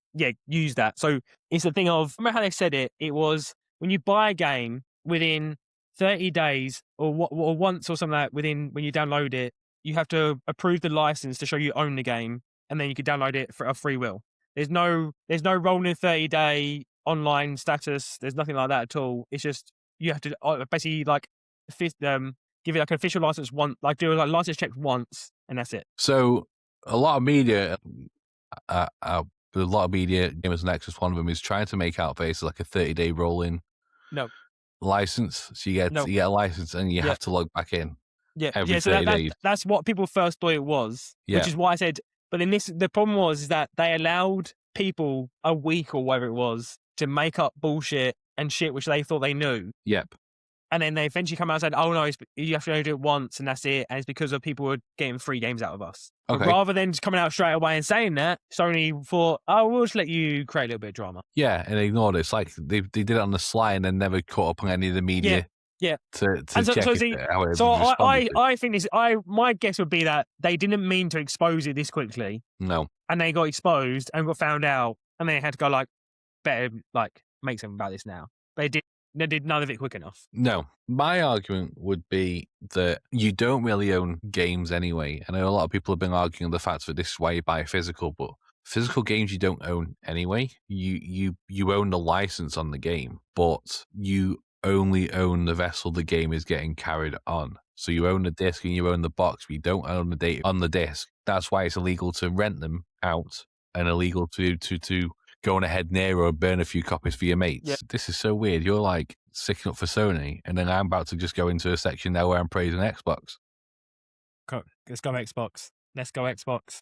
use that. So it's the thing of, remember how they said it? It was when you buy a game within 30 days or once or something like that within when you download it, you have to approve the license to show you own the game, and then you can download it for a free will. There's no rolling 30-day online status. There's nothing like that at all. It's just you have to basically like give it like an official license once, like do a license check once, and that's it. So a lot of media, gamers and Nexus, one of them is trying to make out basically like a 30-day rolling license. So you get a license and you have to log back in. Yeah, every so 30 days. That's what people first thought it was, which is why I said. But then the problem was that they allowed people a week or whatever it was to make up bullshit and shit which they thought they knew. Yep. And then they eventually come out and said, "Oh no, you have to only do it once, and that's it." And it's because of people who are getting free games out of us. Okay. But rather than just coming out straight away and saying that, Sony thought, "Oh, we'll just let you create a little bit of drama." Yeah, and they ignored it. It's like they did it on the sly and then never caught up on any of the media. Yeah. To check how it so I think this. My guess would be that they didn't mean to expose it this quickly. No. And they got exposed and got found out, and they had to go like, better like make something about this now. They did none of it quick enough. No. My argument would be that you don't really own games anyway. I know a lot of people have been arguing the fact that this is why you buy physical, but physical games you don't own anyway. You own the license on the game, but you only own the vessel the game is getting carried on. So you own the disc and you own the box, but you don't own the data on the disc. That's why it's illegal to rent them out and illegal to go on ahead near or burn a few copies for your mates. Yep. This is so weird. You're like sticking up for Sony, and then I'm about to just go into a section now where I'm praising Xbox. Let's go Xbox. Let's go Xbox.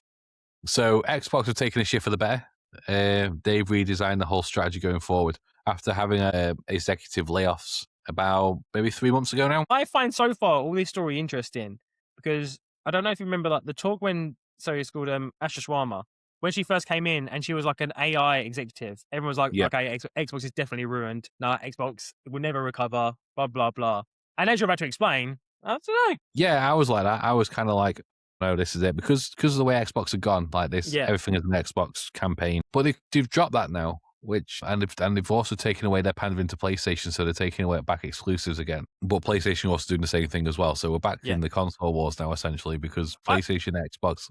So Xbox have taken a shift for the better. They've redesigned the whole strategy going forward after having executive layoffs about maybe 3 months ago now. I find so far all this story interesting because I don't know if you remember like the talk when it's called Asha Sharma. When she first came in and she was like an AI executive, everyone was like, okay, Xbox is definitely ruined. No, Xbox will never recover, blah, blah, blah. And as you're about to explain, I don't know. Yeah, I was like that. I was kind of like, no, this is it. Because of the way Xbox have gone, like this, everything is an Xbox campaign. But they've dropped that now, and they've also taken away their pandering into PlayStation, so they're taking away back exclusives again. But PlayStation also doing the same thing as well. So we're back in the console wars now, essentially, because PlayStation and Xbox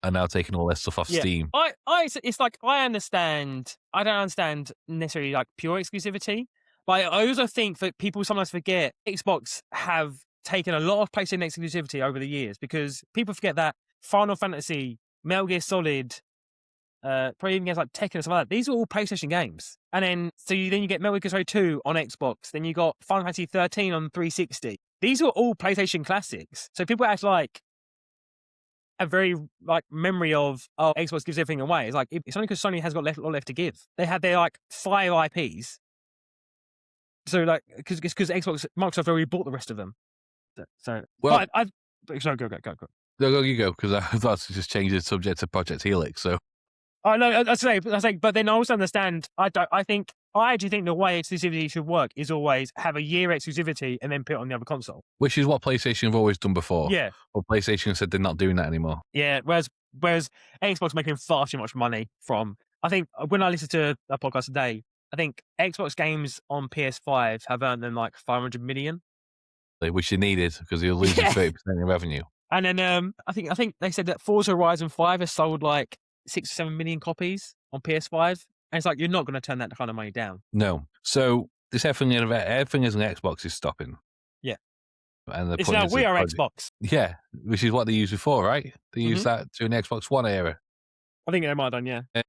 are now taking all their stuff off Steam. It's like I don't understand necessarily like pure exclusivity, but I also think that people sometimes forget Xbox have taken a lot of PlayStation exclusivity over the years because people forget that Final Fantasy, Metal Gear Solid, probably even games like Tekken and stuff like that, these are all PlayStation games. And then you get Metal Gear Solid 2 on Xbox, then you got Final Fantasy 13 on 360. These are all PlayStation classics. So people act like a very like memory of Xbox gives everything away. It's like it's only because Sony has got a lot left to give. They had their like 5 IPs, so like because Microsoft already bought the rest of them. So well, sorry, go. No, you go because I thought to just change the subject to Project Helix. So I know I say, but then I also understand. I actually think the way exclusivity should work is always have a year exclusivity and then put it on the other console. Which is what PlayStation have always done before. Yeah. But PlayStation said they're not doing that anymore. Yeah, whereas Xbox making far too much money from... I think when I listened to a podcast today, I think Xbox games on PS5 have earned them like 500 million. Which they needed because they were losing 30% of revenue. And then I think they said that Forza Horizon 5 has sold like 6 or 7 million copies on PS5. And it's like, you're not going to turn that kind of money down. No. So this everything is an Xbox is stopping. Yeah. And it's now we are Xbox. Yeah, which is what they used before, right? They used that to an Xbox One era. I think they might have done, yeah.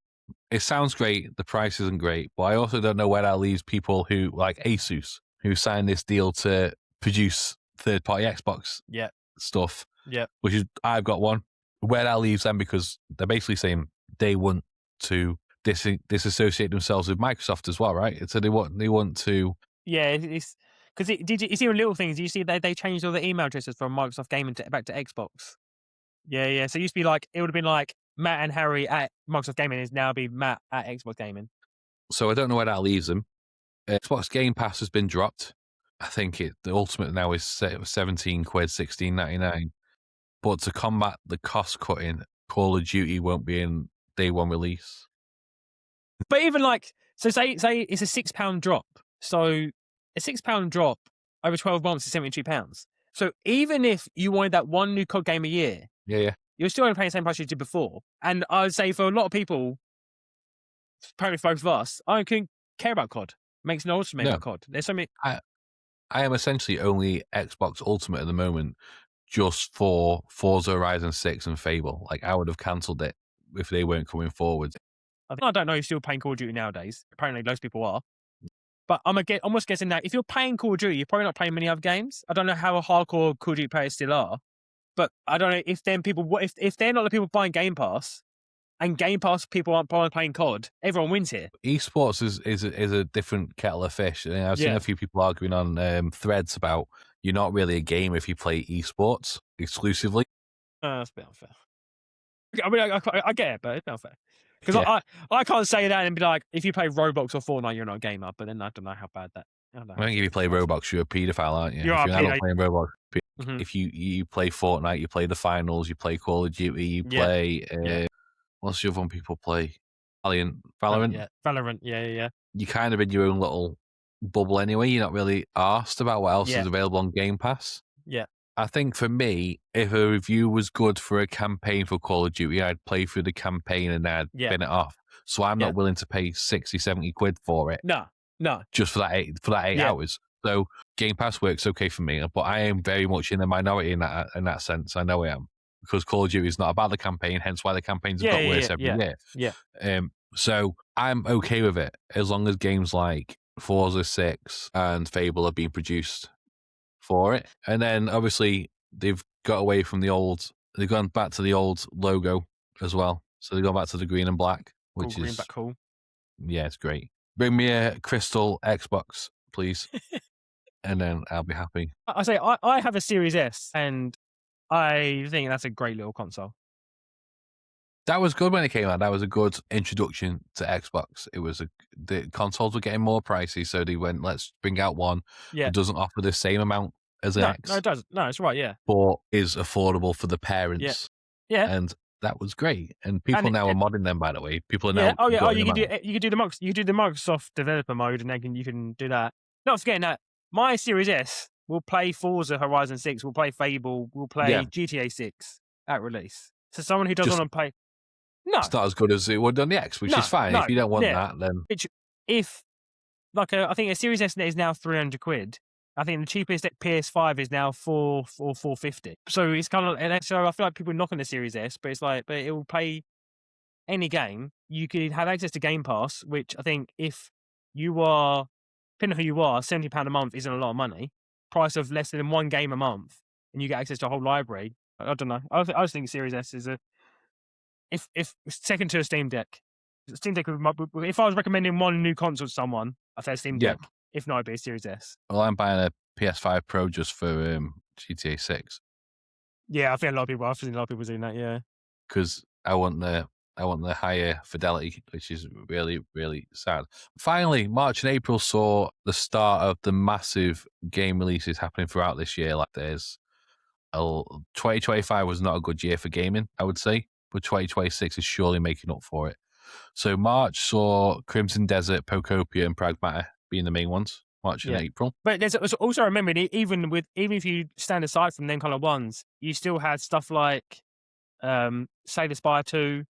It sounds great. The price isn't great. But I also don't know where that leaves people who, like Asus, who signed this deal to produce third-party Xbox stuff. Yeah. Which is, I've got one. Where that leaves them because they're basically saying they want to disassociate themselves with Microsoft as well, right? So they want to. Yeah, it's because you see little things. You see they changed all the email addresses from Microsoft Gaming back to Xbox. Yeah. So it used to be like it would have been like Matt and Harry at Microsoft Gaming is now be Matt at Xbox Gaming. So I don't know where that leaves them. Xbox Game Pass has been dropped. I think the ultimate now is 17 quid, 16.99. But to combat the cost cutting, Call of Duty won't be in day one release. But even like, so say it's a £6 drop. So a £6 drop, over 12 months is £72. So even if you wanted that one new COD game a year, Yeah. you're still only paying the same price you did before. And I would say for a lot of people, apparently for both of us, I don't care about COD. Makes no odds to me about COD. There's so many. I am essentially only Xbox Ultimate at the moment, just for Forza Horizon 6 and Fable. Like, I would have cancelled it if they weren't coming forward. I don't know who's still playing Call of Duty nowadays. Apparently, most people are. But I'm almost guessing that if you're playing Call of Duty, you're probably not playing many other games. I don't know how hardcore Call of Duty players still are. But I don't know if then people, if they're not the people buying Game Pass, and Game Pass people aren't playing COD, everyone wins here. Esports is a different kettle of fish. And I've seen a few people arguing on threads about you're not really a gamer if you play esports exclusively. That's a bit unfair. I mean, I get it, but it's not fair. Because I can't say that and be like, if you play Roblox or Fortnite, you're not a gamer. But then I don't know how bad that. I think if you play Roblox, you're a paedophile, aren't you? You're if you're not playing Roblox, mm-hmm. if you play Fortnite, you play the finals, you play Call of Duty, you play what's the other one people play? Valorant. Valorant. Yeah. You're kind of in your own little bubble anyway. You're not really asked about what else is available on Game Pass. Yeah. I think for me, if a review was good for a campaign for Call of Duty, I'd play through the campaign and I'd bin it off. So I'm not willing to pay 60, 70 quid for it. No. Just for that 8 hours. So Game Pass works okay for me, but I am very much in the minority in that sense. I know I am. Because Call of Duty is not about the campaign, hence why the campaigns have got worse every year. Yeah. So I'm okay with it as long as games like Forza 6 and Fable are being produced for it. And then obviously they've got away from they've gone back to the old logo as well. So they've gone back to the green and black, which green, black, cool. Yeah, it's great. Bring me a crystal Xbox, please. And then I'll be happy. I say I have a Series S and I think that's a great little console. That was good when it came out. That was a good introduction to Xbox. The consoles were getting more pricey, so they went, let's bring out one that doesn't offer the same amount as an X. No, it doesn't. No, it's right, yeah. But is affordable for the parents. Yeah. And that was great. And people now are modding them, by the way. People are now. You can do the Microsoft developer mode, and then you can do that. Not forgetting that my Series S will play Forza Horizon 6, will play Fable, will play GTA 6 at release. So someone who doesn't want to play. No. It's not as good as it would on the X, which is fine. If you don't want that, then. I think a Series S is now 300 quid. I think the cheapest PS5 is now 450. So it's kind of, so I feel like people knock on the Series S, but it's like, but it will play any game. You could have access to Game Pass, which I think if you are, depending on who you are, £70 a month isn't a lot of money. Price of less than one game a month, and you get access to a whole library. I don't know. I just think Series S is if second to a Steam Deck. Steam Deck, if I was recommending one new console to someone, I'd say Steam Deck. If not, it'd be a Series S. Well, I'm buying a PS5 Pro just for GTA 6. Yeah, I've seen a lot of people doing that. Yeah, because I want the higher fidelity, which is really, really sad. Finally, March and April saw the start of the massive game releases happening throughout this year. Like 2025 was not a good year for gaming, I would say, but 2026 is surely making up for it. So March saw Crimson Desert, Pocopia, and Pragmata being the main ones. March and April. But there's also remember, even if you stand aside from them kind of ones, you still had stuff like Slay the Spire 2,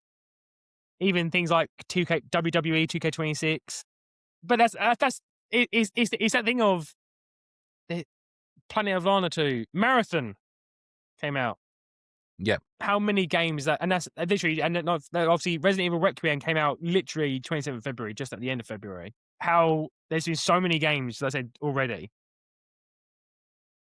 even things like WWE 2K26. But it's that thing of the Planet of Lana 2 Marathon came out. Yeah. How many games that's literally, and obviously Resident Evil Requiem came out literally 27th of February, just at the end of February. How there's been so many games, as I said already.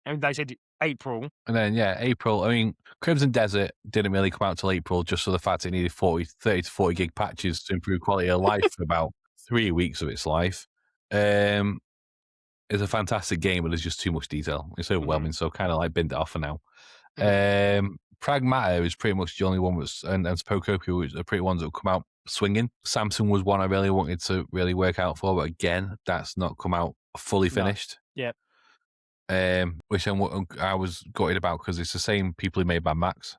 And they said April. And then, April. I mean, Crimson Desert didn't really come out till April, just for the fact it needed 30 to 40 gig patches to improve quality of life for about 3 weeks of its life. It's a fantastic game, but there's just too much detail. It's overwhelming, so kind of like binned it off for now. Pragmata is pretty much the only one and Pocopia was the pretty ones that will come out swinging. Samsung was one I really wanted to really work out for, but again, that's not come out fully finished. No. Which I was gutted about because it's the same people who made Mad Max.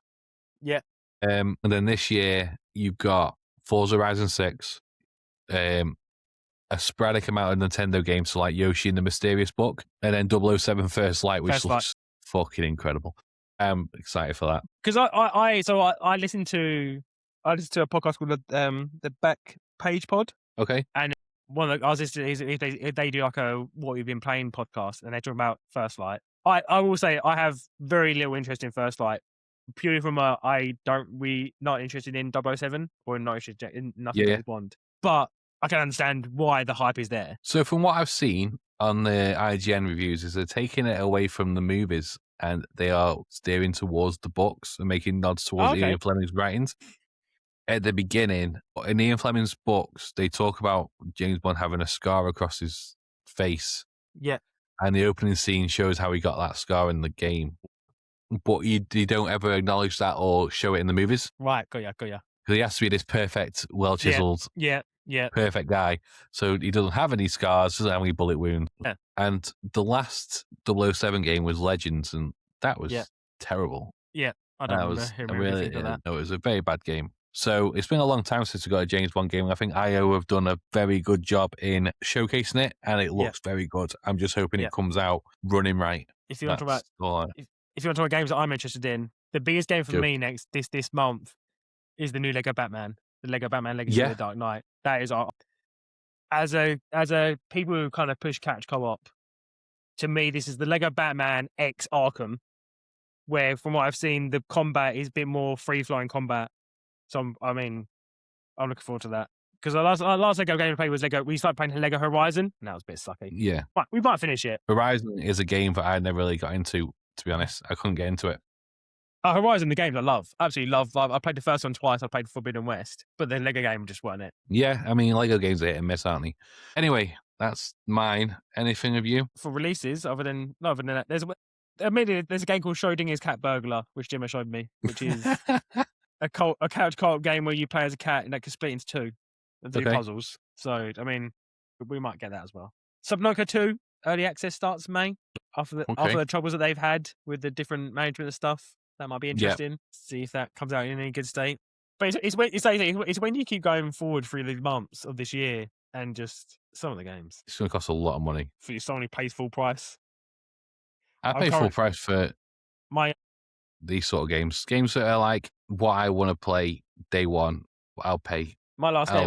Yeah. And then this year you've got Forza Horizon 6, a sporadic amount of Nintendo games, so like Yoshi and the Mysterious Book, and then 007 First Light, which looks fucking incredible. I'm excited for that. Because I listened to a podcast called the Back Page Pod. Okay. And one of the, I was listening, they do like a what we've been playing podcast, and they're talking about First Light. I will say I have very little interest in First Light, purely from not interested in 007 or not interested in nothing James Bond. But I can understand why the hype is there. So from what I've seen on the IGN reviews, is they're taking it away from the movies and they are steering towards the books and making nods towards Ian Fleming's writings. At the beginning, in Ian Fleming's books, they talk about James Bond having a scar across his face. Yeah. And the opening scene shows how he got that scar in the game. But you don't ever acknowledge that or show it in the movies. Right, got ya. Because he has to be this perfect, well-chiseled, perfect guy. So he doesn't have any scars, doesn't have any bullet wounds. Yeah. And the last 007 game was Legends, and that was terrible. Yeah, I don't remember that. No, it was a very bad game. So it's been a long time since we got a James Bond game. I think IO have done a very good job in showcasing it, and it looks very good. I'm just hoping it comes out running right. If you want to talk about games that I'm interested in, the biggest game for me this month is the new Lego Batman, the Lego Batman Legacy of the Dark Knight. That is as a people who kind of push catch co-op. To me, this is the Lego Batman X Arkham, where from what I've seen, the combat is a bit more free-flowing combat. So I'm looking forward to that. Because the last Lego game we played was we started playing Lego Horizon, and that was a bit sucky. Yeah. But we might finish it. Horizon is a game that I never really got into, to be honest. I couldn't get into it. Horizon, the games I love. Absolutely love. I played the first one twice. I played Forbidden West. But the Lego game just weren't it. Yeah, I mean, Lego games are hit and miss, aren't they? Anyway, that's mine. Anything of you? For releases, other than that, there's a game called Schrodinger's Cat Burglar, which Jimmy showed me, which is... a couch co-op game where you play as a cat and that can split into two and do puzzles. So, I mean, we might get that as well. Subnautica 2 early access starts May after the troubles that they've had with the different management and stuff. That might be interesting. See if that comes out in any good state. But it's when you keep going forward through the months of this year and just some of the games. It's going to cost a lot of money. For someone who pays full price. I pay full price for these sort of games that are like what I want to play day one. I'll pay. My last game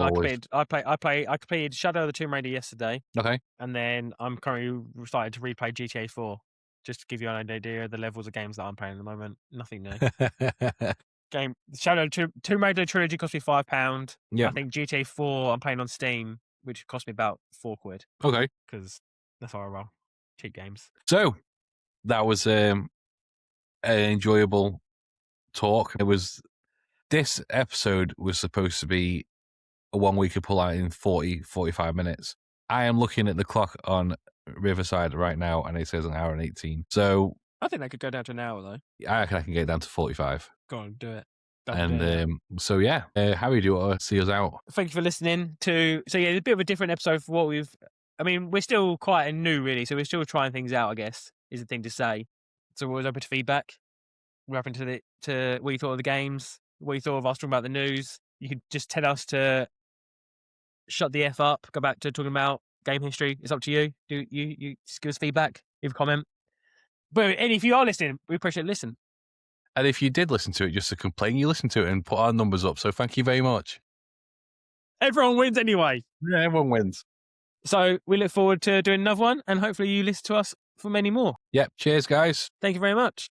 I completed Shadow of the Tomb Raider yesterday. Okay. And then I'm currently starting to replay GTA 4, just to give you an idea of the levels of games that I'm playing at the moment. Nothing new. Shadow of the Tomb Raider trilogy cost me £5. Yeah. I think GTA 4 I'm playing on Steam, which cost me about £4. Okay. Because that's how I roll. Cheap games. So that was an enjoyable talk. This episode was supposed to be a one we could pull out in 45 minutes. I am looking at the clock on Riverside right now and it says an hour and 18. So I think that could go down to an hour though. I can get down to 45. Go on, do it. So yeah, Harry, do you want to see us out? Thank you for listening to. So yeah, it's a bit of a different episode for what we've. I mean, we're still quite new, really. So we're still trying things out. I guess is the thing to say. So we're always open to feedback. We're open to what you thought of the games, what you thought of us talking about the news. You could just tell us to shut the F up, go back to talking about game history. It's up to you. You just give us feedback, leave a comment. But and if you are listening, we appreciate listen. And if you did listen to it just to complain, you listened to it and put our numbers up. So thank you very much. Everyone wins anyway. Yeah, everyone wins. So we look forward to doing another one, and hopefully you listen to us for many more. Yep. Cheers, guys. Thank you very much.